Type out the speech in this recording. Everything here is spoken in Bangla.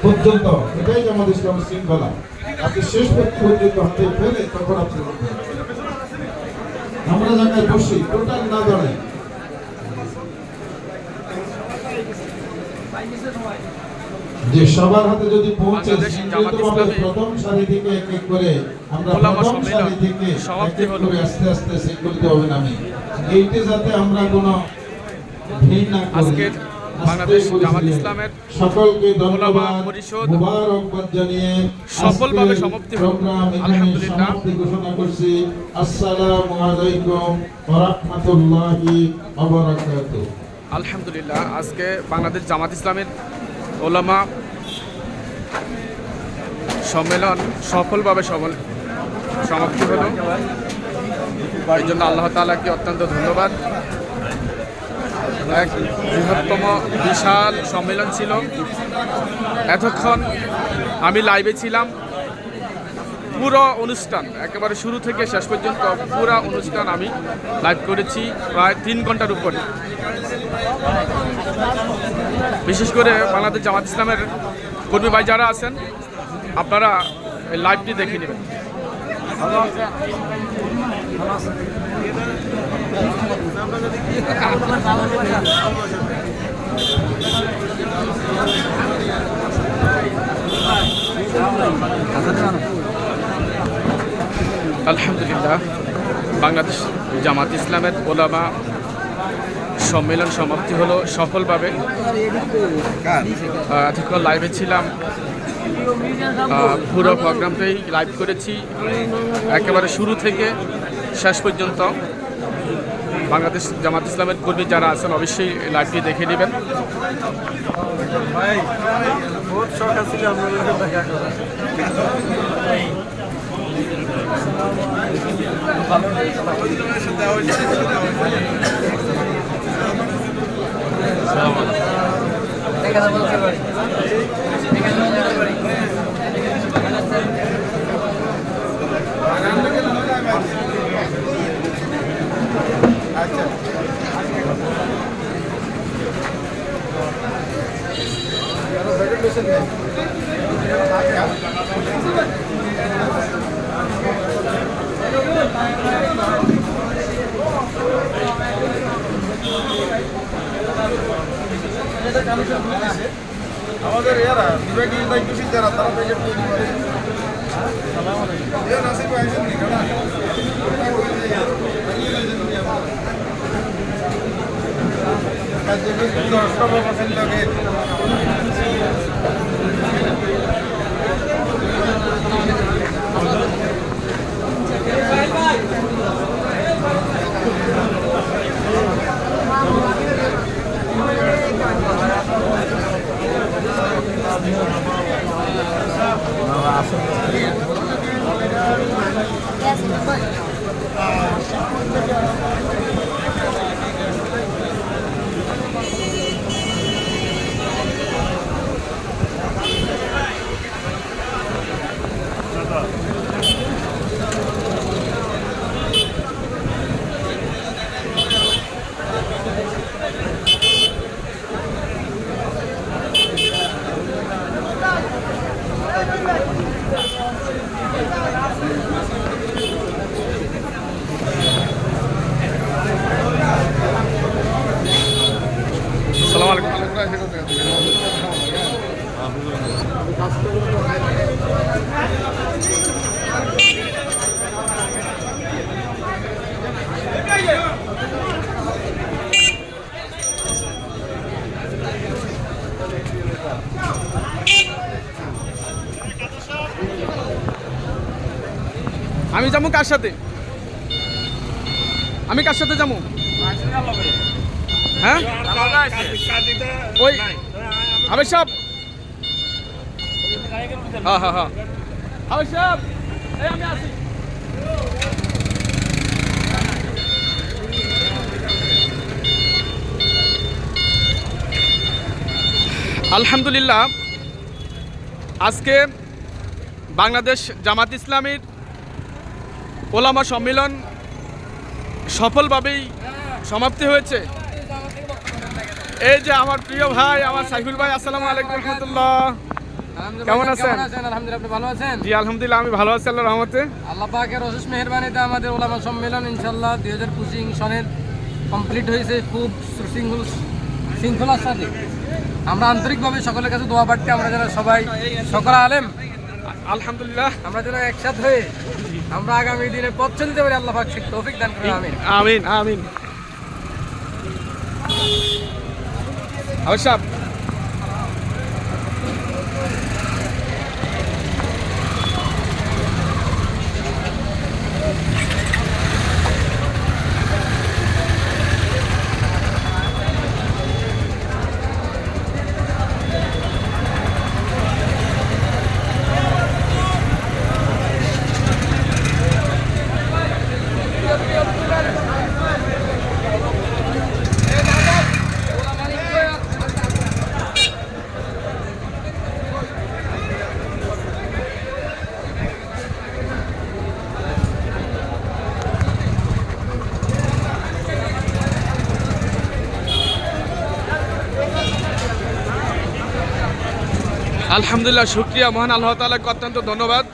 পর্যন্ত, এটাই জামাত ইসলাম শৃঙ্খলা। আপনি শেষ ব্যক্তি পর্যন্ত হাতে ফেলে তখন আপনি আমরা জায়গায় বসি টোটাল না দাঁড়াই। যে সবার হাতে যদি পৌঁছে প্রথম সারি থেকে এক এক করে আমরা প্রথম সারি থেকে এক এক করে আস্তে আস্তে শৃঙ্খলিত হবেন। আমি এইটা যাতে আমরা কোনো ভিড় না করি। বাংলাদেশ জামাত ইসলামের সকলকে ধন্যবাদ মুবারকবাদ জানিয়ে সফলভাবে সমাপ্তি হলো। আলহামদুলিল্লাহ ঘোষণা করছি। আসসালামু আলাইকুম ওয়া রাহমাতুল্লাহি ওয়া বারাকাতুহু। আলহামদুলিল্লাহ আজকে বাংলাদেশ জামাত ইসলামের ওলামা সম্মেলন সফলভাবে সমাপ্তি হলো। এই জন্য আল্লাহ তাআলাকে অত্যন্ত ধন্যবাদ। এক বৃহত্তম বিশাল সম্মেলন ছিল। এতক্ষণ আমি লাইভে ছিলাম। পুরো অনুষ্ঠান একেবারে শুরু থেকে শেষ পর্যন্ত পুরো অনুষ্ঠান আমি লাইভ করেছি প্রায় 3 ঘন্টার উপরে। বিশেষ করে বাংলাদেশ জামাত ইসলামের কর্মী ভাই যারা আছেন আপনারা এই লাইভটি দেখে নেবেন। আলহামদুলিল্লাহ বাংলাদেশ জামাত ইসলামের ওলামা সম্মেলন সমাপ্তি হলো সফলভাবে। এতক্ষণ লাইভে ছিলাম, পুরো প্রোগ্রামটাই লাইভ করেছি একেবারে শুরু থেকে শেষ পর্যন্ত। বাংলাদেশ জামাত ইসলামের কর্মী যারা আছেন অবশ্যই লাইভটি দেখে নেবেন। আমাদের এরা বিভাগীয় দায়িত্বশীল যারা তারা প্যাকেট তৈরি করে। নাসির ভাই আসেন নি আমি যাবো কার সাথে? আমি কার সাথে যাবো? হ্যাঁ ওই আবেশ সাহেব। হ্যাঁ হ্যাঁ হ্যাঁ আবেশ সাহেব এই আমি আসি। আলহামদুলিল্লাহ আজকে বাংলাদেশ জামাত ইসলামীর ওলামা সম্মেলন সফলভাবেই সমাপ্তি হয়েছে। এই যে আমার প্রিয় ভাই আমার সাইফুল ভাই, আসসালামু আলাইকুম রহমতুল্লাহ। কেমন আছেন? আলহামদুলিল্লাহ, আপনি ভালো আছেন? জি আলহামদুলিল্লাহ, আমি ভালো আছি আল্লাহর রহমতে। আল্লাহ পাকের অশেষ মেহেরবানিতে আমাদের ওলামা সম্মেলন ইনশাআল্লাহ 2025 সনের কমপ্লিট হয়েছে খুব শৃঙ্খলার সাথে। আমরা আন্তরিকভাবে সকলের কাছে দোয়া প্রার্থী, আমরা যারা সবাই সকল আলেম আলহামদুলিল্লাহ, আমরা যেন একসাথে হয়ে আমরা আগামী দিনে পথ চলতে পারি। আল্লাহ পাক তৌফিক দান করুন, আমিন। আমিন আমিন। অবশ্য আলহামদুলিল্লাহ, শুকরিয়া, মহান আল্লাহ তাআলাকে অত্যন্ত ধন্যবাদ।